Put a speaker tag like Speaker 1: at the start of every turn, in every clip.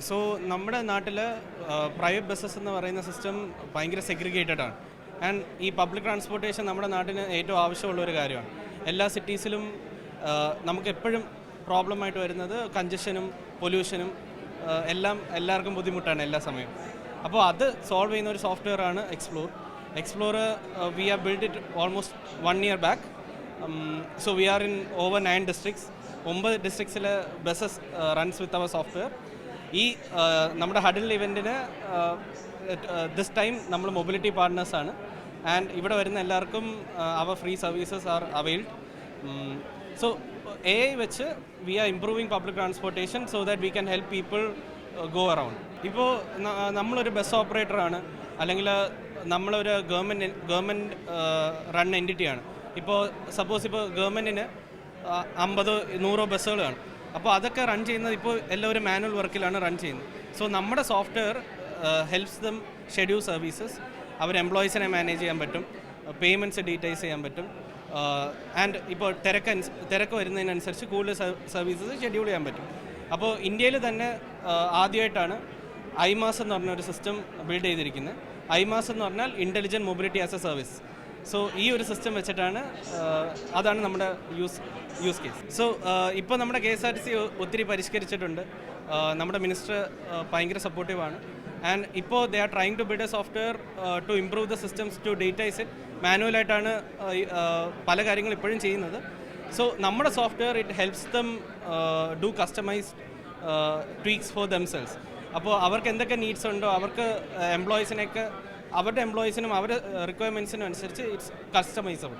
Speaker 1: So നമ്മുടെ നാട്ടിൽ private buses എന്ന് പറയുന്ന സിസ്റ്റം ഭയങ്കര സെഗ്രിഗേറ്റഡ് ആണ്. ആൻഡ് ഈ പബ്ലിക് ട്രാൻസ്പോർട്ടേഷൻ നമ്മുടെ നാട്ടിന് ഏറ്റവും ആവശ്യമുള്ള ഒരു കാര്യമാണ്. എല്ലാ സിറ്റീസിലും നമുക്ക് എപ്പോഴും പ്രോബ്ലമായിട്ട് വരുന്നത് കഞ്ചഷനും പൊല്യൂഷനും എല്ലാവർക്കും ബുദ്ധിമുട്ടാണ് എല്ലാ സമയവും. അപ്പോൾ അത് സോൾവ് ചെയ്യുന്ന ഒരു സോഫ്റ്റ്വെയർ ആണ് explore. We have build it almost 1 year back. So we are in over 9 districts. 9 districtsൽ buses runs with our software. ഈ നമ്മുടെ ഹഡിൽ ഇവൻറ്റിന് ദിസ് ടൈം നമ്മൾ മൊബിലിറ്റി പാർട്ട്നേഴ്സാണ്. ആൻഡ് ഇവിടെ വരുന്ന എല്ലാവർക്കും അവർ free services are availed. So AI വെച്ച് we are improving public transportation so that we can help people go around. ഇപ്പോൾ നമ്മളൊരു ബസ് ഓപ്പറേറ്ററാണ്, അല്ലെങ്കിൽ നമ്മളൊരു ഗവൺമെൻറ് റൺ എൻറ്റിറ്റിയാണ്. ഇപ്പോൾ സപ്പോസ് ഇപ്പോൾ ഗവൺമെൻറ്റിന് 50-100 ബസ്സുകൾ കാണും. അപ്പോൾ അതൊക്കെ റൺ ചെയ്യുന്നത് ഇപ്പോൾ എല്ലാവരും മാനുവൽ വർക്കിലാണ് റൺ ചെയ്യുന്നത്. സോ നമ്മുടെ software helps them schedule services. അവർ എംപ്ലോയീസിനെ മാനേജ് ചെയ്യാൻ പറ്റും, പേയ്മെൻറ്റ്സ് ഡീറ്റെയിൽസ് ചെയ്യാൻ പറ്റും. ആൻഡ് ഇപ്പോൾ തിരക്ക് വരുന്നതിനനുസരിച്ച് കൂടുതൽ സർവീസസ് ഷെഡ്യൂൾ ചെയ്യാൻ പറ്റും. അപ്പോൾ ഇന്ത്യയിൽ തന്നെ ആദ്യമായിട്ടാണ് ഐമാസ് എന്ന് പറഞ്ഞൊരു സിസ്റ്റം ബിൽഡ് ചെയ്തിരിക്കുന്നത്. ഐമാസ് എന്ന് പറഞ്ഞാൽ intelligent mobility as A service. So ഈ ഒരു സിസ്റ്റം വെച്ചിട്ടാണ് അതാണ് നമ്മുടെ യൂസ് കേസ്. സോ ഇപ്പോൾ നമ്മുടെ KSRTC ഒത്തിരി പരിഷ്കരിച്ചിട്ടുണ്ട്. നമ്മുടെ മിനിസ്റ്റർ ഭയങ്കര സപ്പോർട്ടീവാണ്. ആൻഡ് ഇപ്പോൾ they are trying to build a software to improve the systems to digitise it. മാനുവലായിട്ടാണ് പല കാര്യങ്ങളും ഇപ്പോഴും ചെയ്യുന്നത്. സോ നമ്മുടെ software it helps them do customised tweaks for themselves. അപ്പോൾ അവർക്ക് എന്തൊക്കെ നീഡ്സ് ഉണ്ടോ അവർക്ക് എംപ്ലോയീസിനൊക്കെ അവരുടെ എംപ്ലോയീസിനും അവരുടെ റിക്വയർമെൻറ്റ്സിനും അനുസരിച്ച് ഇറ്റ്സ് കസ്റ്റമൈസബിൾ.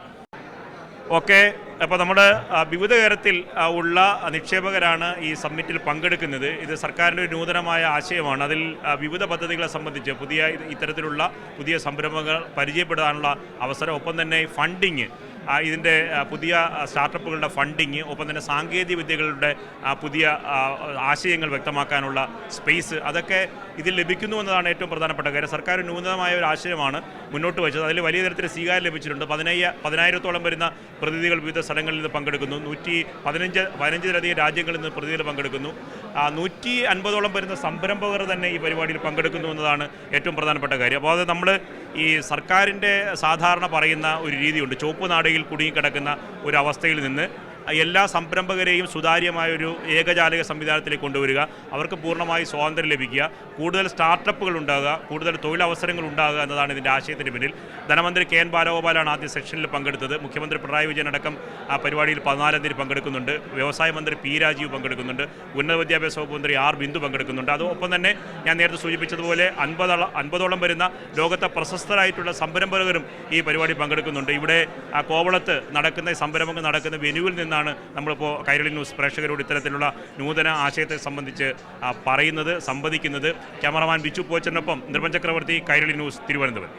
Speaker 2: ഓക്കെ, അപ്പോൾ നമ്മുടെ വിവിധ തരത്തിൽ ഉള്ള നിക്ഷേപകരാണ് ഈ സമ്മിറ്റിൽ പങ്കെടുക്കുന്നത്. ഇത് സർക്കാരിൻ്റെ ഒരു നൂതനമായ ആശയമാണ്. അതിൽ വിവിധ പദ്ധതികളെ സംബന്ധിച്ച് ഇത്തരത്തിലുള്ള പുതിയ സംരംഭങ്ങൾ പരിചയപ്പെടാനുള്ള അവസരം, ഒപ്പം തന്നെ ഫണ്ടിങ്, ഇതിൻ്റെ പുതിയ സ്റ്റാർട്ടപ്പുകളുടെ ഫണ്ടിങ്, ഒപ്പം തന്നെ സാങ്കേതിക വിദ്യകളുടെ പുതിയ ആശയങ്ങൾ വ്യക്തമാക്കാനുള്ള സ്പേസ്, അതൊക്കെ ഇതിൽ ലഭിക്കുന്നു എന്നതാണ് ഏറ്റവും പ്രധാനപ്പെട്ട കാര്യം. സർക്കാർ നൂതനമായ ഒരു ആശയമാണ് മുന്നോട്ട് വെച്ചത്. അതിൽ വലിയ തരത്തിൽ സ്വീകാര്യം ലഭിച്ചിട്ടുണ്ട്. 10,000-ഓളം വരുന്ന പ്രതിനിധികൾ വിവിധ സ്ഥലങ്ങളിൽ നിന്ന് പങ്കെടുക്കുന്നു. 115-ലധികം രാജ്യങ്ങളിൽ നിന്ന് പ്രതിനിധികൾ പങ്കെടുക്കുന്നു. 150-ഓളം വരുന്ന സംരംഭകർ തന്നെ ഈ പരിപാടിയിൽ പങ്കെടുക്കുന്നു എന്നതാണ് ഏറ്റവും പ്രധാനപ്പെട്ട കാര്യം. അപ്പോൾ അത് നമ്മൾ ഈ സർക്കാരിൻ്റെ സാധാരണ പറയുന്ന ഒരു രീതിയുണ്ട്. ചുവപ്പ് നാടുകളിൽ കുടുങ്ങിക്കിടക്കുന്ന ഒരു അവസ്ഥയിൽ നിന്ന് എല്ലാ സംരംഭകരെയും സുതാര്യമായൊരു ഏകജാലക സംവിധാനത്തിലേക്ക് കൊണ്ടുവരിക, അവർക്ക് പൂർണ്ണമായി സ്വാതന്ത്ര്യം ലഭിക്കുക, കൂടുതൽ സ്റ്റാർട്ടപ്പുകൾ ഉണ്ടാകുക, കൂടുതൽ തൊഴിലവസരങ്ങൾ ഉണ്ടാകുക എന്നതാണ് ഇതിൻ്റെ ആശയത്തിന് പിന്നിൽ. ധനമന്ത്രി KN ബാലഗോപാലാണ് ആദ്യ സെക്ഷനിൽ പങ്കെടുത്തത്. മുഖ്യമന്ത്രി പിണറായി വിജയൻ അടക്കം ആ പരിപാടിയിൽ 14 തീയതി പങ്കെടുക്കുന്നുണ്ട്. വ്യവസായ മന്ത്രി P രാജീവ് പങ്കെടുക്കുന്നുണ്ട്. ഉന്നത വിദ്യാഭ്യാസ വകുപ്പ് മന്ത്രി R ബിന്ദു പങ്കെടുക്കുന്നുണ്ട്. അതോടൊപ്പം തന്നെ ഞാൻ നേരത്തെ സൂചിപ്പിച്ചതുപോലെ 50ഓളം വരുന്ന ലോകത്തെ പ്രശസ്തരായിട്ടുള്ള സംരംഭകരും ഈ പരിപാടി പങ്കെടുക്കുന്നുണ്ട്. ഇവിടെ കോവളത്ത് നടക്കുന്ന സംരംഭങ്ങൾ നടക്കുന്ന വെന്യൂവിൽ നിന്നാണ് നമ്മളിപ്പോൾ കൈരളി ന്യൂസ് പ്രേക്ഷകരോട് ഇത്തരത്തിലുള്ള നൂതന ആശയത്തെ സംബന്ധിച്ച് പറയുന്നത്, സംവദിക്കുന്നത്. ക്യാമറമാൻ ബിച്ചു പോച്ചനൊപ്പം നിർമ്മൽ ചക്രവർത്തി, കൈരളി ന്യൂസ്, തിരുവനന്തപുരം.